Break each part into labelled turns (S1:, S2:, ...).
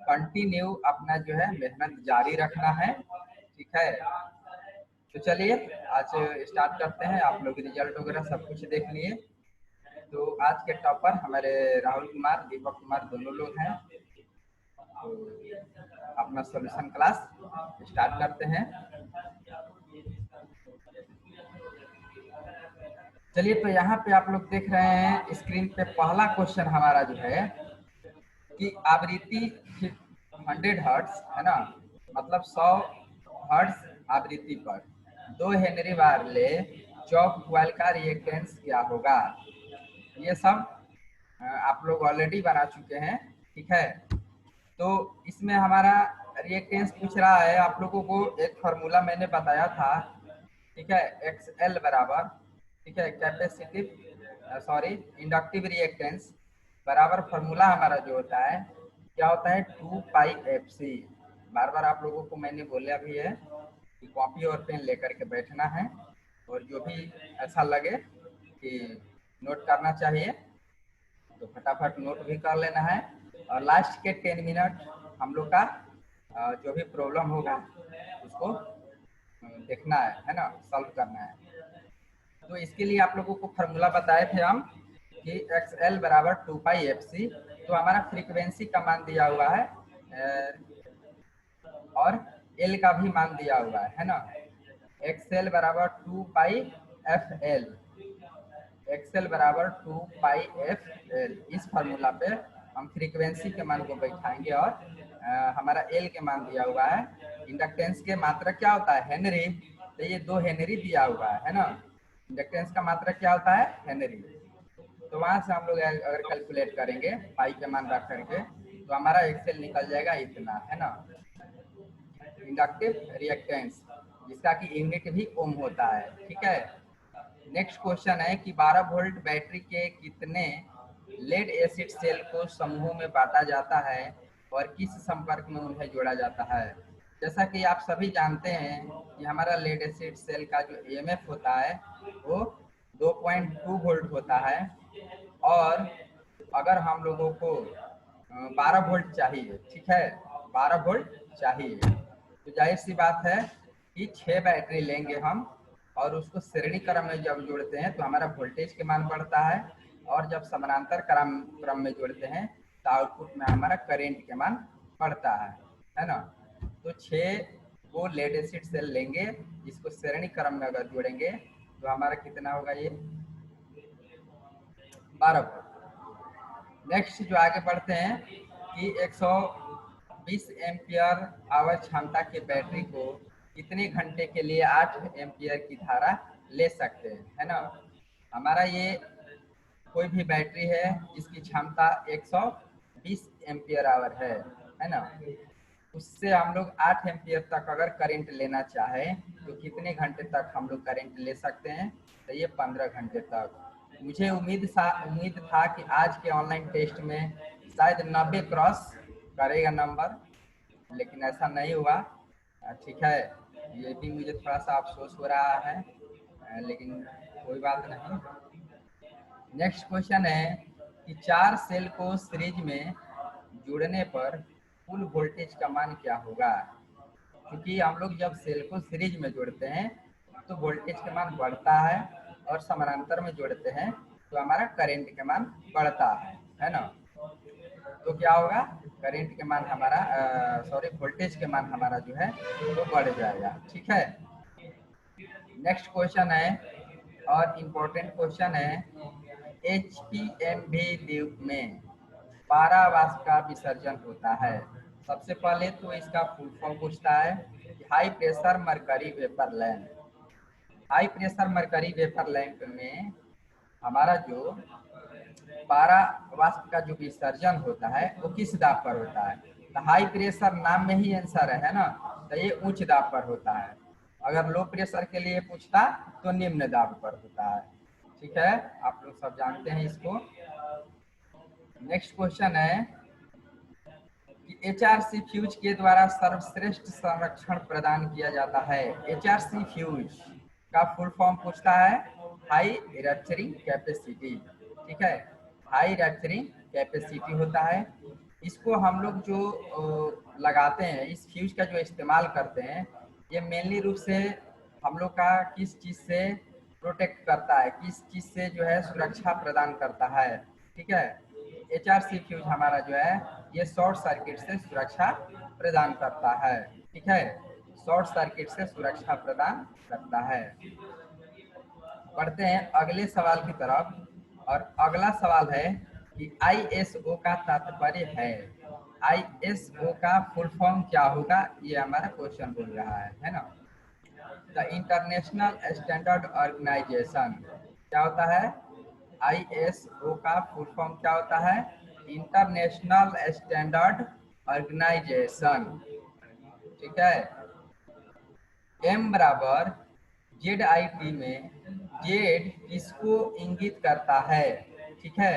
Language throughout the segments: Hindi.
S1: कंटिन्यू अपना जो है मेहनत जारी रखना है, ठीक है। तो चलिए आज स्टार्ट करते हैं। आप लोग रिजल्ट वगैरह सब कुछ देख लिए। तो आज के टॉपर हमारे राहुल कुमार, दीपक कुमार दोनों लोग हैं। तो अपना सॉल्यूशन क्लास स्टार्ट करते हैं। चलिए, तो यहाँ पे आप लोग देख रहे हैं स्क्रीन पे पहला क्वेश्चन हमारा जो है कि आवृत्ति 100 हर्ट्ज है ना, मतलब 100 हर्ट्ज आवृत्ति पर 2 हेनरी बार ले चौक क्वाइल का रिएक्टेंस क्या होगा। ये सब आप लोग ऑलरेडी बना चुके हैं, ठीक है। तो इसमें हमारा रिएक्टेंस पूछ रहा है। आप लोगों को एक फार्मूला मैंने बताया था, ठीक है। एक्स एल बराबर, ठीक है, कैपेसिटिव सॉरी इंडक्टिव रिएक्टेंस बराबर फार्मूला हमारा जो होता है क्या होता है, 2πfc। बार बार आप लोगों को मैंने बोला भी है कि कॉपी और पेन लेकर के बैठना है, और जो भी ऐसा लगे कि नोट करना चाहिए तो फटाफट नोट भी कर लेना है। और लास्ट के 10 मिनट हम लोग का जो भी प्रॉब्लम होगा उसको देखना है ना, सॉल्व करना है। तो इसके लिए आप लोगों को फार्मूला बताए थे हम कि एक्स एल बराबर 2πfc। तो हमारा फ्रीक्वेंसी का मान दिया हुआ है और एल का भी मान दिया हुआ है ना। एक्स एल बराबर 2πfl, एक्सएल बराबर 2πfl। इस फार्मूला पे हम फ्रीक्वेंसी के मान को बैठाएंगे और हमारा एल के मान दिया हुआ है। इंडक्टेंस के मात्रा क्या होता है, हेनरी। तो ये 2 हेनरी दिया हुआ है ना। इंडक्टेंस का मात्रा क्या होता है, हेनरी। तो वहां से हम लोग अगर कैलकुलेट करेंगे पाई के मान रख करके तो हमारा एक्सएल निकल जाएगा इतना, है ना। इंडक्टिव रिएक्टेंस जिसका कि यूनिट भी ओम होता है, ठीक है। नेक्स्ट क्वेश्चन है कि 12 वोल्ट बैटरी के कितने लेड एसिड सेल को समूहों में बांटा जाता है और किस संपर्क में उन्हें जोड़ा जाता है। जैसा कि आप सभी जानते हैं कि हमारा लेड एसिड सेल का जो ईएमएफ होता है वो 2.2 वोल्ट होता है, और अगर हम लोगों को 12 वोल्ट चाहिए, ठीक है, 12 वोल्ट चाहिए, तो जाहिर सी बात है कि 6 बैटरी लेंगे हम और उसको श्रेणी क्रम में जब जोड़ते हैं तो हमारा वोल्टेज के मान बढ़ता है, और जब समानांतर क्रम में जोड़ते हैं तो आउटपुट में हमारा करंट के मान बढ़ता है ना। तो 6 वो लेड एसिड सेल लेंगे, इसको श्रेणी क्रम में अगर जोड़ेंगे तो हमारा कितना होगा, ये 12 वोल्ट। नेक्स्ट जो आगे बढ़ते हैं कि 120 एम्पियर आवर क्षमता की बैटरी को कितने घंटे के लिए 8 एम्पियर की धारा ले सकते हैं, है ना। हमारा ये कोई भी बैटरी है जिसकी क्षमता 120 एम्पियर आवर है ना। उससे हम लोग 8 एम्पियर तक अगर करंट लेना चाहें तो कितने घंटे तक हम लोग करंट ले सकते हैं, तो ये 15 घंटे तक। मुझे उम्मीद था कि आज के ऑनलाइन टेस्ट में शायद 90 क्रॉस करेगा नंबर, लेकिन ऐसा नहीं हुआ, ठीक है। ये भी मुझे थोड़ा सा अफसोस हो रहा है, लेकिन कोई बात नहीं। नेक्स्ट क्वेश्चन है कि 4 सेल को सीरीज में जोड़ने पर कुल वोल्टेज का मान क्या होगा। क्योंकि हम लोग जब सेल को सीरीज में जोड़ते हैं तो वोल्टेज के मान बढ़ता है, और समानांतर में जोड़ते हैं तो हमारा करंट के मान बढ़ता है ना। तो क्या होगा, करंट के मान हमारा सॉरी वोल्टेज के मान हमारा जो है वो बढ़ जाएगा, ठीक है। नेक्स्ट क्वेश्चन है और इम्पोर्टेंट क्वेश्चन है, HPMV द्वीप में पारा वाष्प का विसर्जन होता है। सबसे पहले तो इसका फुल फॉर्म पूछता है कि high pressure mercury vapour lamp. High pressure mercury vapour lamp में हमारा जो पारा वाष्प का जो विसर्जन होता है वो किस दाब पर होता है। तो हाई प्रेशर नाम में ही आंसर है ना, तो ये उच्च दाब पर होता है। अगर लो प्रेशर के लिए पूछता तो निम्न दाब पर होता है, ठीक है। आप लोग सब जानते हैं इसको। नेक्स्ट क्वेश्चन है कि HRC फ्यूज के द्वारा सर्वश्रेष्ठ संरक्षण प्रदान किया जाता है। HRC फ्यूज का फुल फॉर्म पूछता है हाई रैप्चरिंग कैपेसिटी, ठीक है। हाई रैप्चरिंग कैपेसिटी होता है। इसको हम लोग जो लगाते हैं, इस फ्यूज का जो इस्तेमाल करते हैं, ये मेनली रूप से हम लोग का किस चीज़ से प्रोटेक्ट करता है, किस चीज़ से जो है सुरक्षा प्रदान करता है। ठीक है, HRC फ्यूज हमारा जो है ये शॉर्ट सर्किट से सुरक्षा प्रदान करता है। ठीक है, शॉर्ट सर्किट से सुरक्षा प्रदान करता है। बढ़ते हैं अगले सवाल की तरफ, और अगला सवाल है कि ISO का तात्पर्य है। ISO का फुल फॉर्म क्या होगा, ये हमारा क्वेश्चन बोल रहा है ना। द इंटरनेशनल स्टैंडर्ड ऑर्गेनाइजेशन क्या होता है? ISO का फुल फॉर्म क्या होता है? International standard organisation. ठीक है, M बराबर ZIT में जेड किसको इंगित करता है? ठीक है,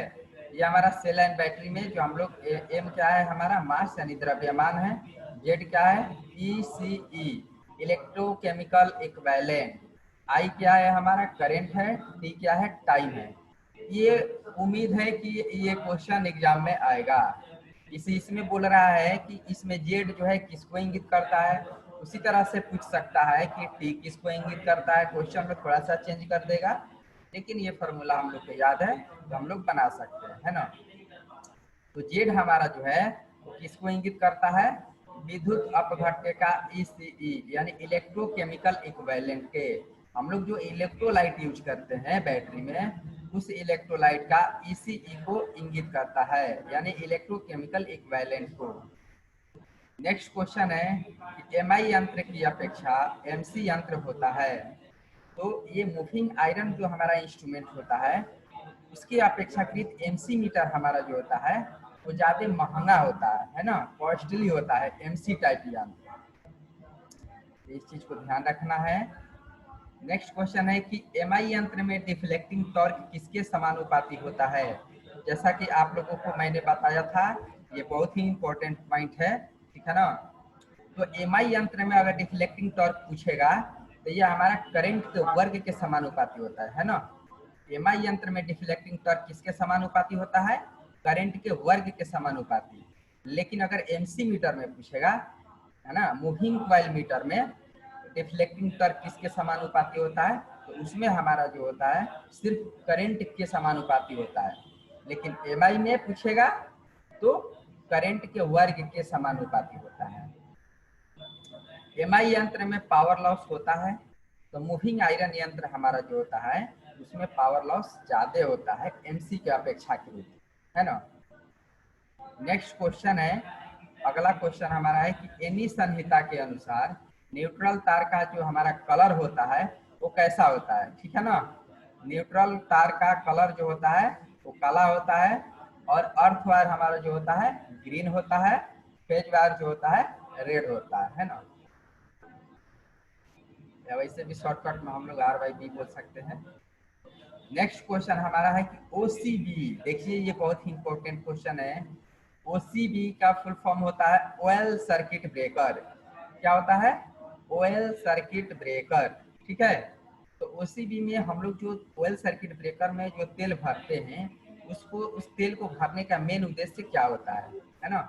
S1: ये हमारा सेल एंड बैटरी में जो हम लोग एम क्या है हमारा मास यानी द्रव्यमान है, जेड क्या है ECE इलेक्ट्रोकेमिकल इक्विवेलेंट, आई क्या है हमारा करंट है, टी क्या है टाइम है। ये उम्मीद है कि ये क्वेश्चन एग्जाम में आएगा। इसमें बोल रहा है कि इसमें जेड जो है किसको इंगित करता है, उसी तरह से पूछ सकता है कि टी किसको इंगित करता है। क्वेश्चन में थोड़ा सा चेंज कर देगा, लेकिन ये फॉर्मूला हम लोग को याद है तो हम लोग बना सकते हैं, है ना। तो जेड हमारा जो है वो किसको इंगित करता है? विद्युत अपघट्य का ECE यानी इलेक्ट्रोकेमिकल इक्विवेलेंट के। हम लोग जो इलेक्ट्रोलाइट यूज करते हैं बैटरी में, उस इलेक्ट्रोलाइट का ECE को इंगित करता है, यानी इलेक्ट्रोकेमिकल इक्विवेलेंट को। नेक्स्ट क्वेश्चन है कि MI यंत्र की अपेक्षा MC यंत्र होता है। तो ये मूविंग आयरन जो हमारा इंस्ट्रूमेंट होता है, उसकी अपेक्षाकृत MC मीटर हमारा जो होता है वो ज्यादा महंगा होता है ना, कॉस्टली होता है MC टाइप यंत्र। इस चीज को ध्यान रखना है। नेक्स्ट क्वेश्चन है कि MI यंत्र में डिफ्लेक्टिंग टॉर्क किसके समानुपाती होता है? जैसा कि आप लोगों को मैंने बताया था, ये बहुत ही इंपॉर्टेंट पॉइंट है, ठीक है ना। तो MI यंत्र में अगर डिफ्लेक्टिंग टॉर्क पूछेगा तो ये हमारा करंट के वर्ग के समानुपाती होता है ना। MI यंत्र में डिफ्लेक्टिंग टॉर्क किसके समानुपाती होता है? करंट के वर्ग के समानुपाती। लेकिन अगर MC मीटर में पूछेगा, है ना, मूविंग कॉइल मीटर में डिफ्लेक्टिंग टॉर्क किसके समानुपाती होता है, तो उसमें हमारा जो होता है सिर्फ करंट के समानुपाती होता है। लेकिन MI में पूछेगा तो करंट के वर्ग के समानुपाती होता है। MI यंत्र में पावर लॉस होता है, तो मूविंग आयरन यंत्र हमारा जो होता है उसमें पावर लॉस ज्यादा होता है MC के अपेक्षा के रूप, है ना। नेक्स्ट क्वेश्चन है, अगला क्वेश्चन हमारा है कि एनी संहिता के अनुसार न्यूट्रल तार का जो हमारा कलर होता है वो कैसा होता है? ठीक है ना, न्यूट्रल तार का कलर जो होता है वो काला होता है, और अर्थ वायर हमारा जो होता है ग्रीन होता है, फेज वायर जो होता है रेड होता है ना। या वैसे भी शॉर्टकट में हम लोग RYB बोल सकते हैं। नेक्स्ट क्वेश्चन हमारा है कि OCB, देखिए ये बहुत ही इंपॉर्टेंट क्वेश्चन है। OCB का फुल फॉर्म होता है ऑयल सर्किट ब्रेकर। क्या होता है? Oil circuit breaker. ठीक है, तो OCB में हम लोग जो ऑयल सर्किट ब्रेकर में जो तेल भरते हैं, उसको उस तेल को भरने का मेन उद्देश्य क्या होता है ना।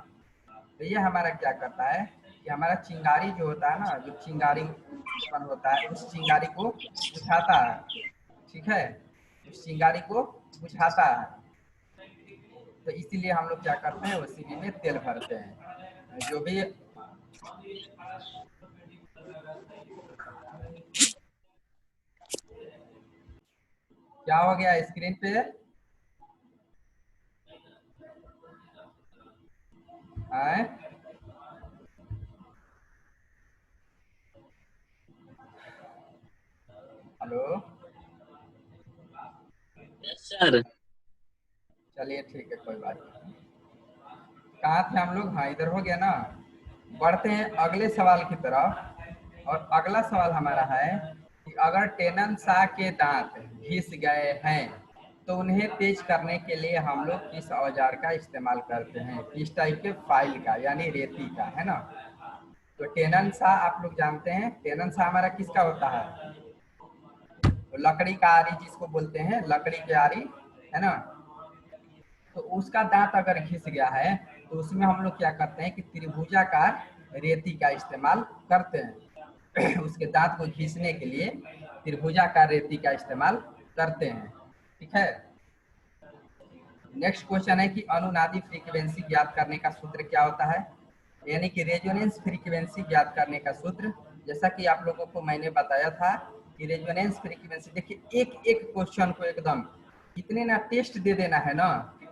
S1: तो ये हमारा क्या करता है कि हमारा चिंगारी जो होता है ना, जो चिंगारी उत्पन्न होता है उस चिंगारी को बुझाता है। ठीक है, उस चिंगारी को बुझाता है। तो इसीलिए हम लोग क्या करते हैं, OCB में तेल भरते हैं। जो भी क्या हो गया स्क्रीन पे? आए? हेलो,
S2: सर
S1: चलिए ठीक है, कोई बात नहीं। कहाँ थे हम लोग? हाँ, इधर हो गया ना। बढ़ते हैं अगले सवाल की तरफ, और अगला सवाल हमारा है कि अगर टेनन शाह के दांत घिस गए हैं तो उन्हें तेज करने के लिए हम लोग किस औजार का इस्तेमाल करते हैं? किस टाइप के फाइल का, यानी रेती का, है ना। तो टेनन शाह आप लोग जानते हैं, टेनन शाह हमारा किसका होता है? तो लकड़ी का आरी जिसको बोलते हैं, लकड़ी के आरी, है ना। तो उसका दांत अगर घिस गया है तो उसमें हम लोग क्या करते हैं कि त्रिभुजाकार रेती का इस्तेमाल करते हैं। उसके दांत को घिसने के लिए त्रिभुजाकार रेती का इस्तेमाल करते हैं। ठीक है। नेक्स्ट क्वेश्चन है कि अनुनादी फ्रीक्वेंसी ज्ञात करने का सूत्र क्या होता है, यानी कि रेजोनेंस फ्रीक्वेंसी ज्ञात करने का सूत्र। जैसा कि आप लोगों को मैंने बताया था कि रेजोनेंस फ्रीक्वेंसी, देखिए एक एक क्वेश्चन को एकदम इतने ना टेस्ट दे देना है ना,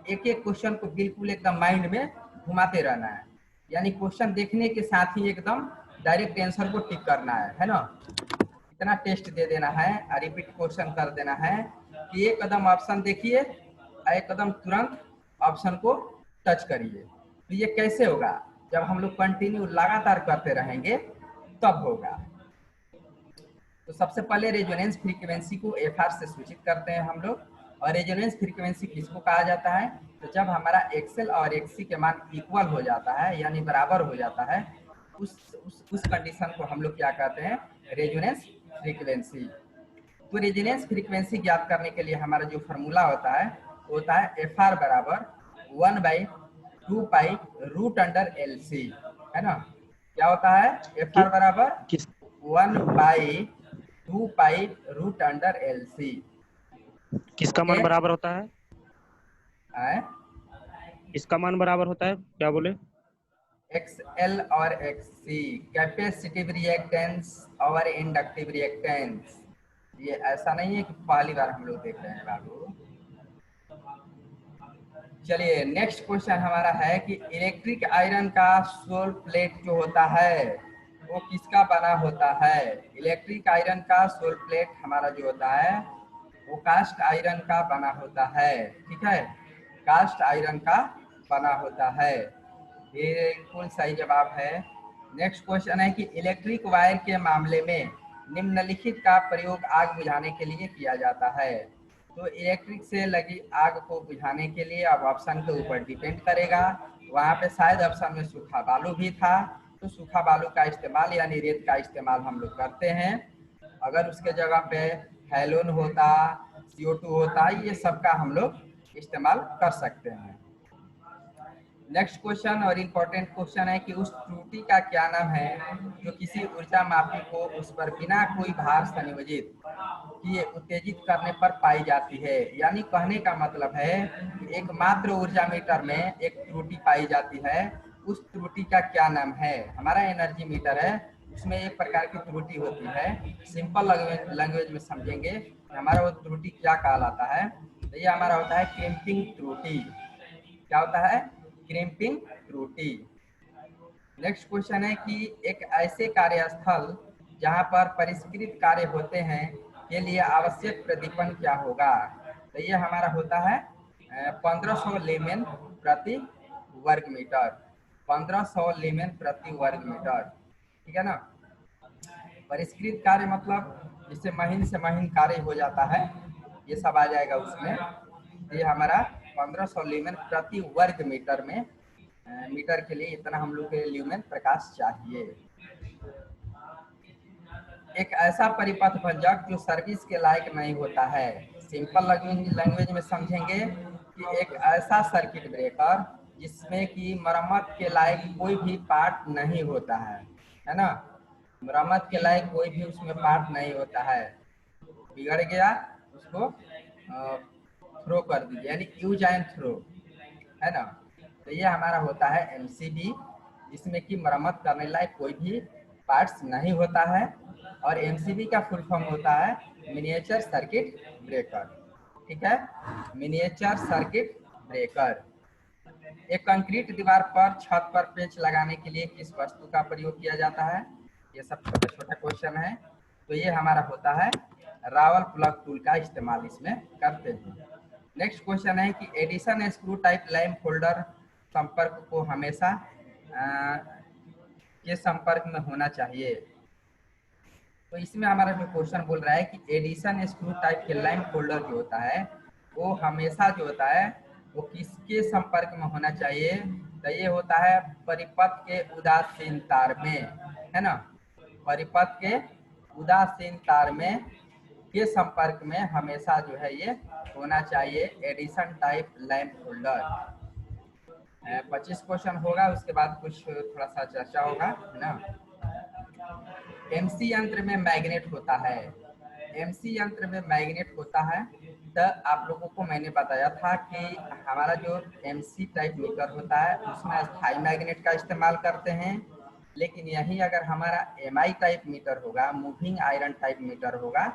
S1: एक एक क्वेश्चन को बिल्कुल एकदम माइंड में घुमाते रहना है, यानी क्वेश्चन देखने के साथ ही एकदम डायरेक्ट आंसर को टिक करना है ना। इतना टेस्ट दे देना है और रिपीट क्वेश्चन कर देना है कि एक कदम ऑप्शन देखिए, एक कदम तुरंत ऑप्शन को टच करिए। तो ये कैसे होगा, जब हम लोग कंटिन्यू लगातार करते रहेंगे तब होगा। तो सबसे पहले रेजोनेंस फ्रीक्वेंसी को एफआर से सूचित करते हैं हम लोग। और रेजोनेंस फ्रीक्वेंसी किसको कहा जाता है, तो जब हमारा एक्सएल और एक्ससी के मान इक्वल हो जाता है, यानी बराबर हो जाता है, उस कंडीशन को हम लोग क्या कहते हैं, रेजोनेंस फ्रीक्वेंसी। तो रेजोनेंस फ्रीक्वेंसी ज्ञात करने के लिए हमारा जो फॉर्मूला होता है वो होता है एफ आर बराबर 1/2 pi root under L C, है ना। क्या होता है, एफ आर बराबर 1/2 pi root under L C.
S2: किसका मान बराबर होता है,
S1: इसका
S2: मान बराबर होता है, क्या बोले?
S1: XL और XC, कैपेसिटिव रिएक्टेंस और इंडक्टिव रिएक्टेंस। ये ऐसा नहीं है कि पहली बार हम लोग देख रहे हैं बाबू। चलिए नेक्स्ट क्वेश्चन हमारा है कि इलेक्ट्रिक आयरन का सोल प्लेट जो होता है वो किसका बना होता है। इलेक्ट्रिक आयरन का सोल प्लेट हमारा जो होता है वो कास्ट आयरन का बना होता है। ठीक है, कास्ट आयरन का बना होता है। ये बिल्कुल सही जवाब है। नेक्स्ट क्वेश्चन है कि इलेक्ट्रिक वायर के मामले में निम्नलिखित का प्रयोग आग बुझाने के लिए किया जाता है। तो इलेक्ट्रिक से लगी आग को बुझाने के लिए अब ऑप्शन के ऊपर डिपेंड करेगा। वहाँ पे शायद ऑप्शन में सूखा बालू भी था, तो सूखा बालू का इस्तेमाल यानी रेत का इस्तेमाल हम लोग करते हैं। अगर उसके जगह पे हेलोन होता, CO2 होता, ये सब का हम लोग इस्तेमाल कर सकते हैं। नेक्स्ट क्वेश्चन और इम्पोर्टेंट क्वेश्चन है कि उस त्रुटि का क्या नाम है जो किसी ऊर्जा मापी को उस पर बिना कोई भार संयोजित किए उत्तेजित करने पर पाई जाती है। यानी कहने का मतलब है कि एकमात्र ऊर्जा मीटर में एक त्रुटि पाई जाती है, उस त्रुटि का क्या नाम है। हमारा एनर्जी मीटर है, उसमें एक प्रकार की त्रुटि होती है। सिंपल लैंग्वेज में समझेंगे हमारा वो त्रुटि क्या कहलाता है, तो ये हमारा होता है क्रिम्पिंग त्रुटि। क्या होता है, क्रिम्पिंग त्रुटि। नेक्स्ट क्वेश्चन है कि एक ऐसे कार्यस्थल जहां पर परिष्कृत कार्य होते हैं के लिए आवश्यक प्रदीपन क्या होगा। तो ये हमारा होता है 1500 लीमेन प्रति वर्ग मीटर। 1500 लीमेन प्रति वर्ग मीटर। ठीक है ना। परिष्कृत कार्य मतलब जिससे महीन से महीन कार्य हो जाता है, ये सब आ जाएगा उसमें। ये हमारा 1500 ल्यूमेन प्रति वर्ग मीटर में, मीटर के लिए इतना हम लोग के ल्यूमेन प्रकाश चाहिए। एक ऐसा परिपथ भंजक जो सर्विस के लायक नहीं होता है। सिंपल लैंग्वेज में समझेंगे कि एक ऐसा सर्किट ब्रेकर जिसमें कि मरम्मत के लायक कोई भी पार्ट नहीं होता है ना। मरम्मत के लायक कोई भी उसमें पार्ट नहीं होता है, बिगड़ गया उसको थ्रो कर दीजिए, यानी यूज एंड थ्रो, है ना। तो ये हमारा होता है MCB, जिसमें कि मरम्मत करने लायक कोई भी पार्ट्स नहीं होता है। और MCB का फुल फॉर्म होता है मिनिएचर सर्किट ब्रेकर। ठीक है, मिनिएचर सर्किट ब्रेकर। एक कंक्रीट दीवार पर छत पर पेच लगाने के लिए किस वस्तु का प्रयोग किया जाता है। ये सब छोटा छोटा क्वेश्चन है। तो ये हमारा होता है रावल प्लग टूल का इस्तेमाल इसमें करते हैं। नेक्स्ट क्वेश्चन है कि Edison screw type lamp holder संपर्क को हमेशा के संपर्क में होना चाहिए। तो इसमें हमारा जो क्वेश्चन बोल रहा है कि एडिशन स्क्रू टाइप के लैम्प होल्डर जो होता है वो हमेशा जो होता है वो किसके संपर्क में होना चाहिए। तो ये होता है परिपथ के उदासीन तार में, है ना। परिपथ के उदासीन तार में के संपर्क में हमेशा जो है ये होना चाहिए Edison type lamp holder. 25 question होगा, उसके बाद कुछ थोड़ा सा चर्चा होगा, है ना। एमसी यंत्र में मैग्नेट होता है, एमसी यंत्र में मैग्नेट होता है। तो आप लोगों को मैंने बताया था कि हमारा जो एमसी टाइप मीटर होता है उसमें स्थायी मैग्नेट का इस्तेमाल करते हैं, लेकिन यही अगर हमारा एमआई टाइप मीटर होगा, मूविंग आयरन टाइप मीटर होगा,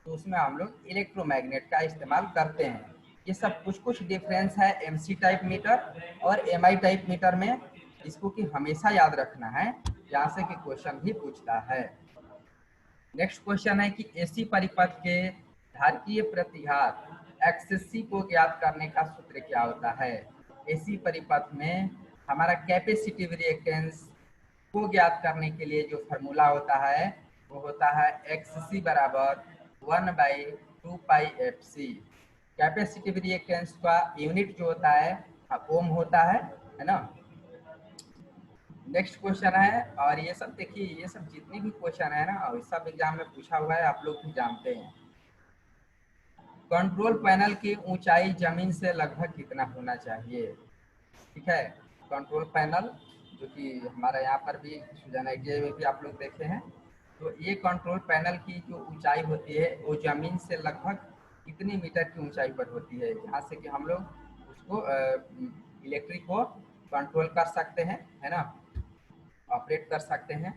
S1: तो उसमें हम लोग इलेक्ट्रोमैग्नेट का इस्तेमाल करते हैं। ये सब कुछ कुछ डिफरेंस है एमसी टाइप मीटर और एमआई टाइप मीटर में, इसको कि हमेशा याद रखना है, यहाँ से कि क्वेश्चन भी पूछता है। नेक्स्ट क्वेश्चन है कि एसी परिपथ के धारकीय प्रतिघात एक्ससी को ज्ञात करने का सूत्र क्या होता है। एसी परिपथ में हमारा कैपेसिटिव रिएक्टेंस को ज्ञात करने के लिए जो फार्मूला होता है वो होता है एक्ससी बराबर 1/2 पाई एफ सी। कैपेसिटिव रिएक्टेंस का यूनिट जो होता है ओम होता है ना। नेक्स्ट क्वेश्चन है, और ये सब देखिए, ये सब जितने भी क्वेश्चन है ना सब एग्जाम में पूछा हुआ है, आप लोग भी जानते हैं। कंट्रोल पैनल की ऊंचाई जमीन से लगभग कितना होना चाहिए, ठीक है। कंट्रोल पैनल जो कि हमारा यहाँ पर भी सुजन आईटीआई में भी आप लोग देखे हैं, तो ये कंट्रोल पैनल की जो ऊंचाई होती है वो जमीन से लगभग कितनी मीटर की ऊंचाई पर होती है, जहाँ से कि हम लोग उसको इलेक्ट्रिक को कंट्रोल कर सकते हैं, है ना, ऑपरेट कर सकते हैं,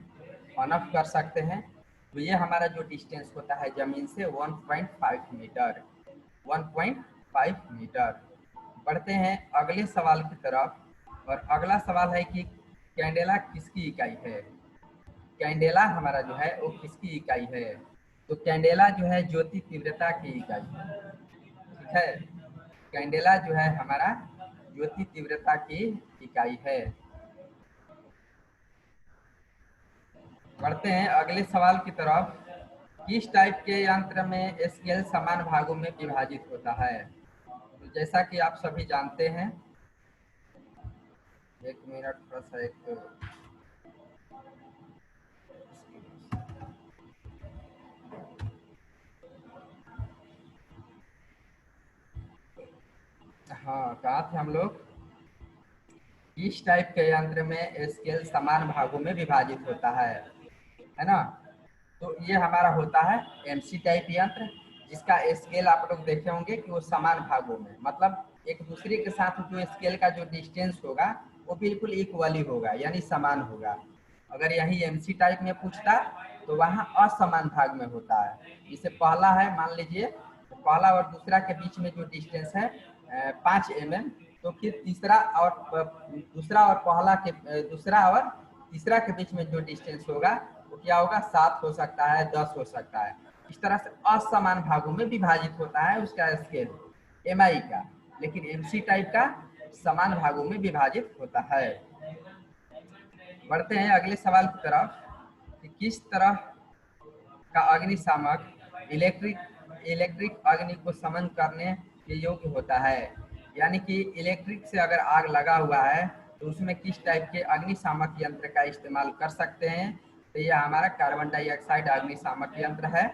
S1: ऑन ऑफ कर सकते हैं। तो ये हमारा जो डिस्टेंस होता है जमीन से 1.5 मीटर, 1.5 मीटर। बढ़ते हैं अगले सवाल की तरफ, और अगला सवाल है कि कैंडेला किसकी इकाई है। कैंडेला हमारा जो है वो किसकी इकाई है, तो कैंडेला जो है ज्योति तीव्रता की इकाई है, ठीक है। कैंडेला जो है हमारा ज्योति तीव्रता की इकाई है। बढ़ते हैं अगले सवाल की तरफ, किस टाइप के यंत्र में स्केल समान भागों में विभाजित होता है। तो जैसा कि आप सभी जानते हैं, एक मिनट थोड़ा सा एक हाँ, कहा थे हम लोग, इस टाइप के यंत्र में स्केल समान भागों में विभाजित होता है ना। तो ये हमारा होता है एमसी टाइप यंत्र, जिसका स्केल आप लोग देखे होंगे कि वो समान भागों में, मतलब एक दूसरे के साथ जो स्केल का जो डिस्टेंस होगा वो बिल्कुल इक्वली होगा, यानी समान होगा। अगर यही एमसी टाइप में पूछता तो वहाँ असमान भाग में होता है। जैसे पहला है, मान लीजिए तो पहला और दूसरा के बीच में जो डिस्टेंस है 5 mm, तो फिर तीसरा और दूसरा और पहला के दूसरा और तीसरा के बीच में जो डिस्टेंस होगा वो क्या होगा, 7 हो सकता है, 10 हो सकता है। इस तरह से असमान भागों में विभाजित होता है उसका स्केल एमआई का, लेकिन एमसी टाइप का समान भागों में विभाजित होता है। बढ़ते हैं अगले सवाल की तरफ कि किस तरह का अग्निशामक इलेक्ट्रिक अग्नि को शमन करने के योग्य होता है। यानी कि इलेक्ट्रिक से अगर आग लगा हुआ है तो उसमें किस टाइप के अग्निशामक यंत्र का इस्तेमाल कर सकते हैं। तो ये हमारा कार्बन डाइऑक्साइड अग्निशामक यंत्र है।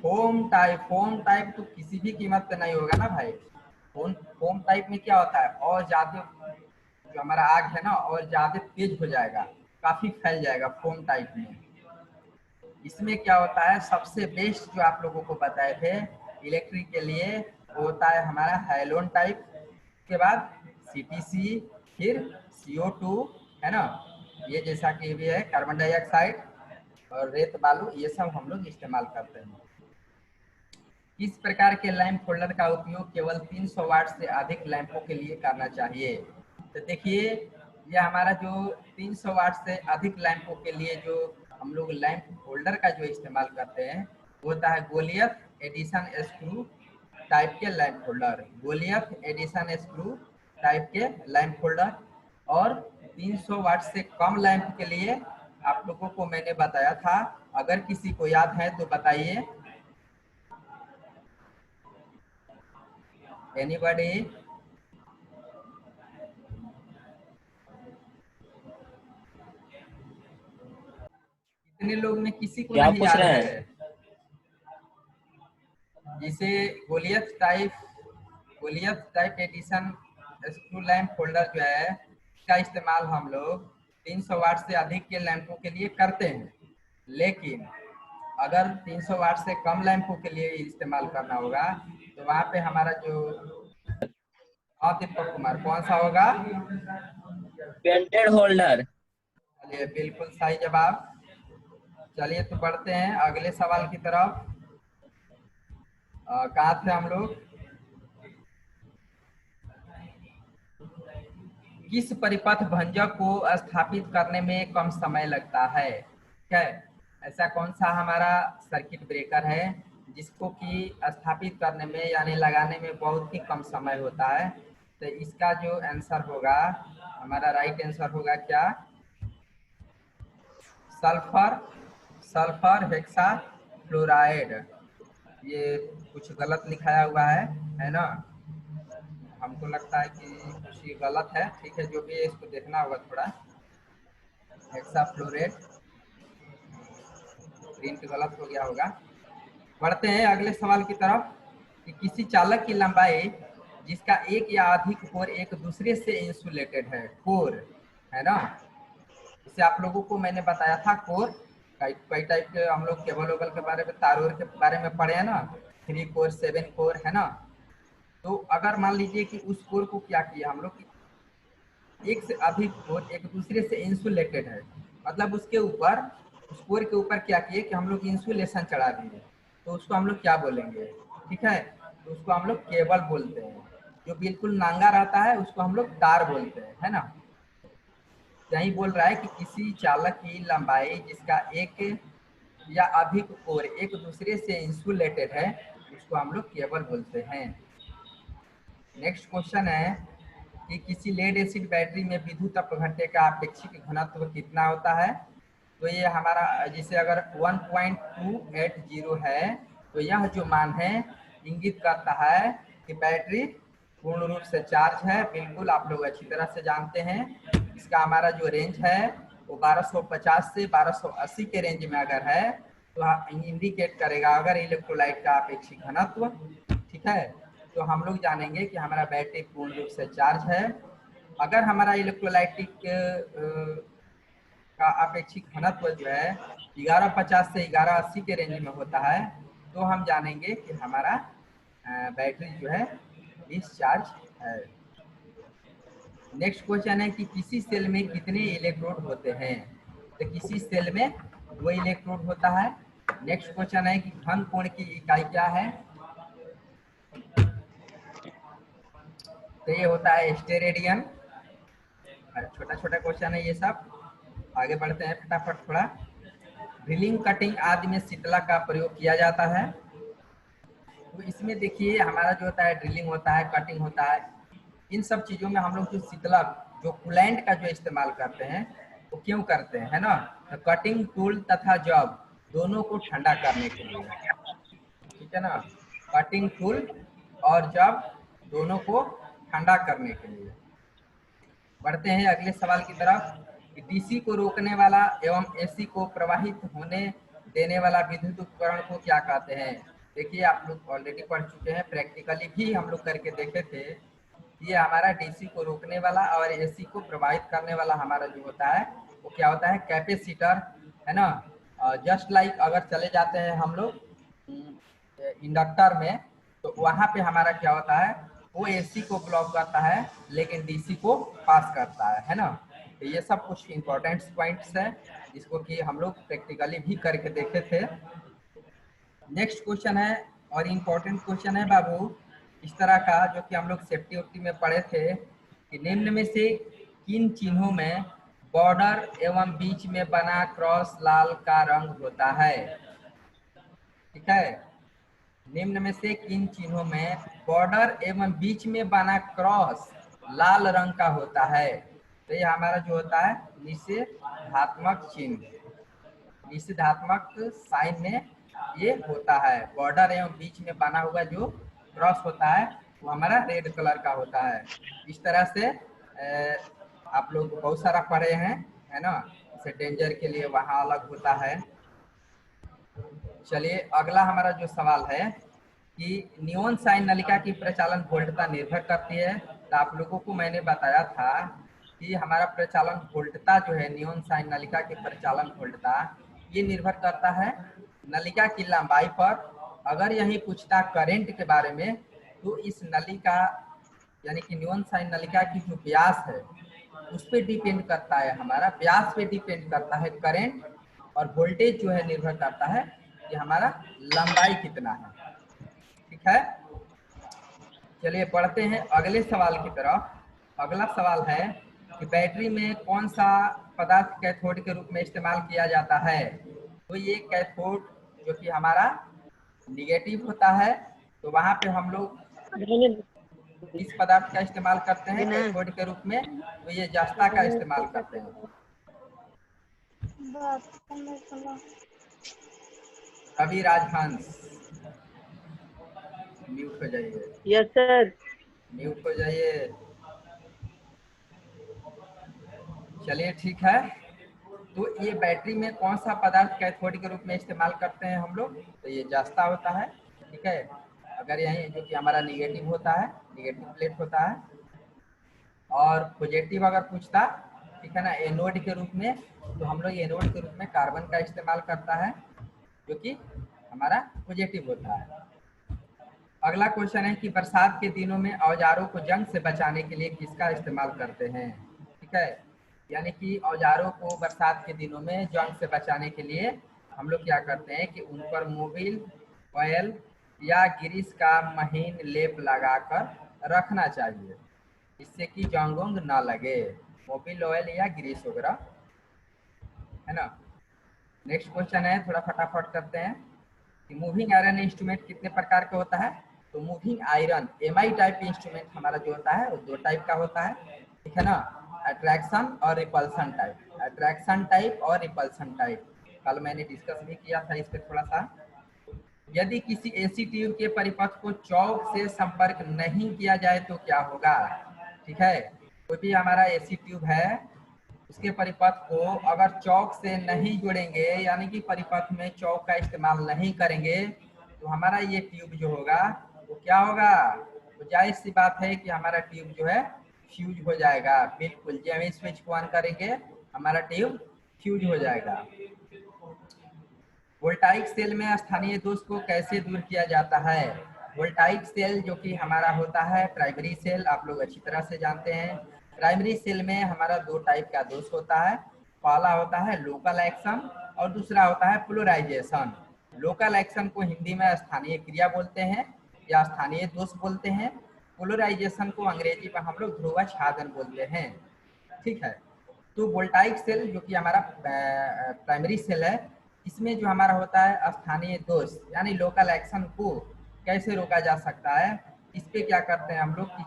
S1: फोम टाइप तो किसी भी कीमत पे नहीं होगा ना भाई। फोम टाइप में क्या होता है, और ज्यादा जो हमारा आग है ना और ज्यादा तेज हो जाएगा, काफी फैल जाएगा फोम टाइप में। इसमें क्या होता है, सबसे बेस्ट जो आप लोगों को बताए थे इलेक्ट्रिक के लिए वो होता है हमारा हैलोन टाइप, के बाद सीटीसी, फिर CO2, है ना। ये जैसा कि भी है कार्बन डाइऑक्साइड और रेत बालू, ये सब हम लोग इस्तेमाल करते हैं। किस प्रकार के लैंप होल्डर का उपयोग केवल 300 वाट से अधिक लैंपों के लिए करना चाहिए। तो देखिए, ये हमारा जो 300 वाट से अधिक लैंपों के लिए जो हम लोग लैंप होल्डर का जो इस्तेमाल करते हैं वो होता है गोलियत एडिशन स्क्रू टाइप के lamp holder, Goliath Edison screw type के लैंप होल्डर। और 300 वाट से कम लैंप के लिए आप लोगों को मैंने बताया था, अगर किसी को याद है तो बताइए। एनीबॉडी? कितने लोग में किसी को
S3: क्या
S1: नहीं
S3: पूछ
S1: याद
S3: रहे
S1: है।
S3: हैं?
S1: जिसे Goliath type Edison screw lamp holder जो है का इस्तेमाल हम लोग 300 वाट से अधिक के लैंपों के लिए करते हैं, लेकिन अगर 300 वाट से कम लैंपों के लिए इस्तेमाल करना होगा तो वहाँ पे हमारा जो, हाँ दीपक कुमार, कौन सा होगा?
S3: Welded holder.
S1: चलिए बिल्कुल सही जवाब। चलिए तो बढ़ते हैं अगले सवाल की तरफ। कहाँ थे हम लोग? किस परिपथ भंजक को स्थापित करने में कम समय लगता है? ठीक है, ऐसा कौन सा हमारा सर्किट ब्रेकर है जिसको कि स्थापित करने में यानी लगाने में बहुत ही कम समय होता है? तो इसका जो आंसर होगा, हमारा राइट आंसर होगा क्या? Sulphur, sulphur hexa fluoride. ये कुछ गलत लिखाया हुआ है ना? हमको लगता है कि कुछ ये गलत है। ठीक है, जो भी है इसको देखना होगा थोड़ा। हेक्सा फ्लोरेट, प्रिंट गलत हो गया होगा। बढ़ते हैं अगले सवाल की तरफ कि किसी चालक की लंबाई जिसका एक या अधिक कोर एक दूसरे से इंसुलेटेड है, कोर है ना, इसे आप लोगों को मैंने बताया था कोर कई टाइप के, हम लोग केबल वेबल के बारे में, तारों के बारे में पढ़े हैं ना, 3 कोर 7 कोर है ना। तो अगर मान लीजिए कि उस कोर को क्या किया हम लोग, एक से अधिक कोर एक दूसरे से इंसुलेटेड है, मतलब उसके ऊपर, उस कोर के ऊपर क्या किए कि हम लोग इंसुलेशन चढ़ा दिए, तो उसको हम लोग क्या बोलेंगे? ठीक है, तो उसको हम लोग केबल बोलते हैं। जो बिल्कुल नांगा रहता है उसको हम लोग तार बोलते हैं, है ना। यही बोल रहा है कि किसी चालक की लंबाई जिसका एक या अधिक कोर एक दूसरे से इंसुलेटेड है उसको हम लोग केबल बोलते हैं। नेक्स्ट क्वेश्चन है कि किसी लेड एसिड बैटरी में विद्युत अपघट्य का अपेक्षित घनत्व कितना होता है? तो ये हमारा, जैसे अगर 1.280 है तो यह जो मान है इंगित करता है कि बैटरी पूर्ण रूप से चार्ज है। बिल्कुल आप लोग अच्छी तरह से जानते हैं। इसका हमारा जो रेंज है वो 1250 से 1280 के रेंज में अगर है तो इंडिकेट करेगा अगर इलेक्ट्रोलाइट का अपेक्षित घनत्व। ठीक है, तो हम लोग जानेंगे कि हमारा बैटरी पूर्ण रूप से चार्ज है। अगर हमारा इलेक्ट्रोलाइटिक का अपेक्षित घनत्व जो है 1150 से 1180 के रेंज में होता है तो हम जानेंगे कि हमारा बैटरी जो है डिस्चार्ज है। नेक्स्ट क्वेश्चन है कि किसी सेल में कितने इलेक्ट्रोड होते हैं? तो किसी सेल में 2 इलेक्ट्रोड होता है। नेक्स्ट क्वेश्चन है कि घन कोण की इकाई क्या है? तो ये होता है स्टेरेडियन। छोटा छोटा क्वेश्चन है ये सब। आगे बढ़ते हैं फटाफट थोड़ा। ड्रिलिंग, कटिंग आदि में शीतला का प्रयोग किया जाता है। तो इसमें देखिए हमारा जो होता है ड्रिलिंग होता है, कटिंग होता है, इन सब चीज़ों में हम लोग जो शीतला, जो कूलेंट का जो इस्तेमाल करते हैं वो क्यों करते हैं, है ना? तो कटिंग टूल तथा जॉब दोनों को ठंडा करने के लिए, ठीक है ना। कटिंग टूल और जॉब दोनों को ठंडा करने के लिए। बढ़ते हैं अगले सवाल की तरफ कि डीसी को रोकने वाला एवं एसी को प्रवाहित होने देने वाला विद्युत उपकरण को क्या कहते हैं? देखिए आप लोग ऑलरेडी पढ़ चुके हैं, प्रैक्टिकली भी हम लोग करके देखे थे। ये हमारा डीसी को रोकने वाला और एसी को प्रवाहित करने वाला हमारा जो होता है वो क्या होता है? कैपेसिटर, है ना। जस्ट लाइक अगर चले जाते हैं हम लोग इंडक्टर में तो वहाँ पे हमारा क्या होता है, वो एसी को ब्लॉक करता है लेकिन डीसी को पास करता है ना। तो ये सब कुछ इंपॉर्टेंट पॉइंट्स है जिसको कि हम लोग प्रैक्टिकली भी करके देखे थे। नेक्स्ट क्वेश्चन है और इम्पोर्टेंट क्वेश्चन है बाबू इस तरह का, जो कि हम लोग सेफ्टी वेफ्टी में पढ़े थे कि निम्न में से किन चिन्हों में बॉर्डर एवं बीच में बना क्रॉस लाल का रंग होता है? ठीक है, निम्न में से किन चिन्हों में बॉर्डर एवं बीच में बना क्रॉस लाल रंग का होता है? तो ये हमारा जो होता है निषेधात्मक चिन्ह, निषेधात्मक साइन में ये होता है। बॉर्डर एवं बीच में बना हुआ जो क्रॉस होता है वो हमारा रेड कलर का होता है। इस तरह से आप लोग बहुत सारा पढ़े हैं, है ना। जैसे डेंजर के लिए वहाँ अलग होता है। चलिए अगला हमारा जो सवाल है कि नियॉन साइन नलिका की प्रचालन वोल्टता निर्भर करती है। तो आप लोगों को मैंने बताया था कि हमारा प्रचालन वोल्टता जो है नियॉन साइन नलिका के प्रचालन वोल्टता ये निर्भर करता है नलिका की लंबाई पर। अगर यही पूछता करंट के बारे में तो इस नलिका यानी कि नियॉन साइन नलिका की जो व्यास है उस पर डिपेंड करता है, हमारा व्यास पे डिपेंड करता है करंट, और वोल्टेज जो है निर्भर करता है कि हमारा लंबाई कितना है। ठीक है, चलिए बढ़ते हैं अगले सवाल की तरफ। अगला सवाल है कि बैटरी में कौन सा पदार्थ कैथोड के रूप में इस्तेमाल किया जाता है। तो ये कैथोड जो कि हमारा निगेटिव होता है, तो वहां पे हम लोग इस पदार्थ का इस्तेमाल करते हैं कैथोड के रूप में, तो ये जस्ता का इस्तेमाल करते हैं। कभी राजहंस म्यूट हो जाइए।
S4: Yes sir.
S1: म्यूट हो जाइए। चलिए ठीक है, तो ये बैटरी में कौन सा पदार्थ कैथोड के रूप में इस्तेमाल करते हैं हम लोग, तो ये जस्ता होता है। ठीक है, अगर यही जो कि हमारा निगेटिव होता है, निगेटिव प्लेट होता है, और पॉजिटिव अगर पूछता, ठीक है ना, एनोड के रूप में, तो हम लोग एनोड के रूप में कार्बन का इस्तेमाल करता है जो कि हमारा पॉजिटिव होता है। अगला क्वेश्चन है कि बरसात के दिनों में औजारों को जंग से बचाने के लिए किसका इस्तेमाल करते हैं। ठीक है, यानी कि औजारों को बरसात के दिनों में जंग से बचाने के लिए हम लोग क्या करते हैं कि उन पर मोबिल ऑयल या ग्रीस का महीन लेप लगाकर रखना चाहिए, इससे कि जंग वंग ना लगे। मोबिल ऑयल या ग्रीस वगैरह, है ना। नेक्स्ट क्वेश्चन है, थोड़ा फटाफट करते हैं कि मूविंग आयरन इंस्ट्रूमेंट कितने प्रकार का होता है। तो moving iron MI type instrument हमारा जो होता है वो 2 टाइप का होता है, ठीक है ना, अट्रैक्शन और रिपल्सन टाइप। अट्रैक्शन टाइप और रिपल्सन टाइप कल मैंने डिस्कस भी किया था इस पर थोड़ा सा। यदि किसी एसी ट्यूब के परिपथ को चौक से संपर्क नहीं किया जाए तो क्या होगा। ठीक है, कोई भी हमारा एसी ट्यूब है उसके परिपथ को अगर चौक से नहीं जोड़ेंगे, यानी कि परिपथ में चौक का इस्तेमाल नहीं करेंगे, तो हमारा ये ट्यूब जो होगा वो क्या होगा, तो जाहिर सी बात है कि हमारा ट्यूब जो है फ्यूज हो जाएगा। बिल्कुल, जब हम स्विच को ऑन करेंगे हमारा ट्यूब फ्यूज हो जाएगा। वोल्टाइक सेल में स्थानीय दोष को कैसे दूर किया जाता है। वोल्टाइक सेल जो कि हमारा होता है प्राइमरी सेल, आप लोग अच्छी तरह से जानते हैं। प्राइमरी सेल में हमारा 2 टाइप का दोष होता है, पहला होता है लोकल एक्शन और दूसरा होता है पोलराइजेशन। लोकल एक्शन को हिंदी में स्थानीय क्रिया बोलते हैं या स्थानीय दोष बोलते हैं। पोलराइजेशन को अंग्रेजी में हम लोग ध्रुवच्छादन बोलते हैं। ठीक है, तो वोल्टाइक सेल जो कि हमारा प्राइमरी सेल है, इसमें जो हमारा होता है स्थानीय दोष यानी लोकल एक्शन को कैसे रोका जा सकता है, इस पे क्या करते हैं हम लोग कि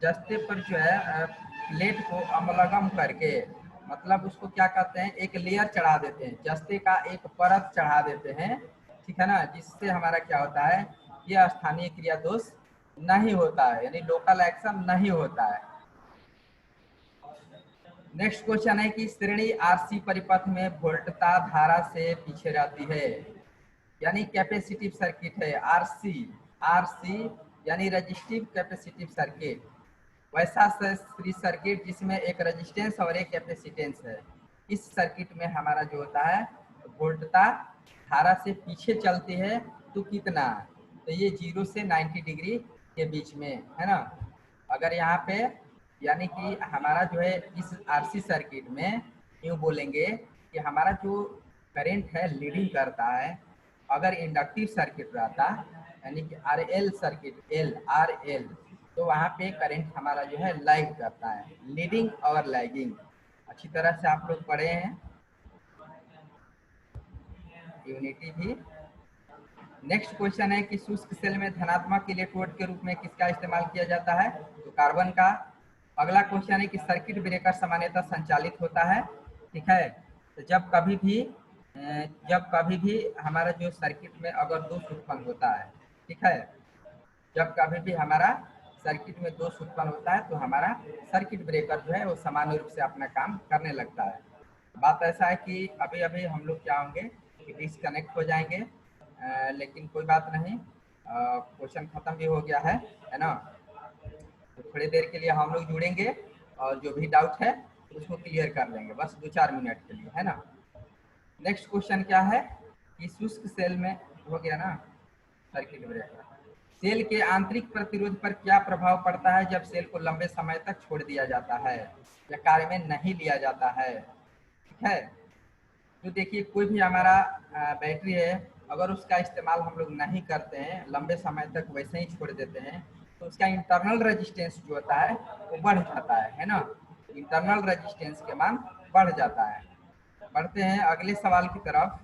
S1: जस्ते पर जो है प्लेट को अमलगम करके, मतलब उसको क्या कहते हैं एक लेयर चढ़ा देते हैं, जस्ते का एक परत चढ़ा देते हैं, ठीक है ना, जिससे हमारा क्या होता है ये स्थानीय क्रिया दोष नहीं होता है, यानी लोकल एक्शन नहीं होता है। नेक्स्ट क्वेश्चन है कि श्रेणी आरसी परिपथ में वोल्टता धारा से पीछे रहती है, यानी कैपेसिटिव सर्किट है आरसी यानी रजिस्टिव कैपेसिटिव सर्किट। वैसा सर्किट जिसमें एक रेजिस्टेंस और एक कैपेसिटेंस है, इस सर्किट में हमारा जो होता है वोल्टता धारा से पीछे चलती है, तो कितना, तो ये 0 से 90 डिग्री के बीच में, है ना। अगर यहाँ पे यानी कि हमारा जो है इस आरसी सर्किट में यूँ बोलेंगे कि हमारा जो करंट है लीडिंग करता है। अगर इंडक्टिव सर्किट रहता यानी कि आरएल सर्किट आरएल, तो वहाँ पे करंट हमारा जो है लैग करता है, लीडिंग और लैगिंग अच्छी तरह से आप लोग पढ़े हैं यूनिटी भी। नेक्स्ट क्वेश्चन है कि शुष्क सेल में धनात्मक इलेक्ट्रोड के रूप में किसका इस्तेमाल किया जाता है, तो कार्बन का। अगला क्वेश्चन है कि सर्किट ब्रेकर सामान्यतः संचालित होता है, ठीक है, तो जब कभी भी हमारा जो सर्किट में अगर दोष उत्पन्न होता है, ठीक है, जब कभी भी हमारा सर्किट में दोष उत्पन्न होता है तो हमारा सर्किट ब्रेकर जो है वो सामान्य रूप से अपना काम करने लगता है। बात ऐसा है कि अभी अभी हम लोग क्या होंगे कि डिस्कनेक्ट हो जाएंगे, लेकिन कोई बात नहीं, क्वेश्चन खत्म भी हो गया है ना। तो थोड़ी देर के लिए हम लोग जुड़ेंगे और जो भी डाउट है उसको क्लियर कर लेंगे, बस 2-4 मिनट के लिए, है ना। नेक्स्ट क्वेश्चन क्या है कि शुष्क सेल में, हो गया ना सर्किट ब्रेकर, सेल के आंतरिक प्रतिरोध पर क्या प्रभाव पड़ता है जब सेल को लंबे समय तक छोड़ दिया जाता है या कार्य में नहीं लिया जाता है। ठीक है, तो देखिए कोई भी हमारा बैटरी है, अगर उसका इस्तेमाल हम लोग नहीं करते हैं, लंबे समय तक वैसे ही छोड़ देते हैं, तो उसका इंटरनल रेजिस्टेंस जो होता है वो बढ़ जाता है ना। इंटरनल रेजिस्टेंस के मान बढ़ जाता है। बढ़ते हैं अगले सवाल की तरफ।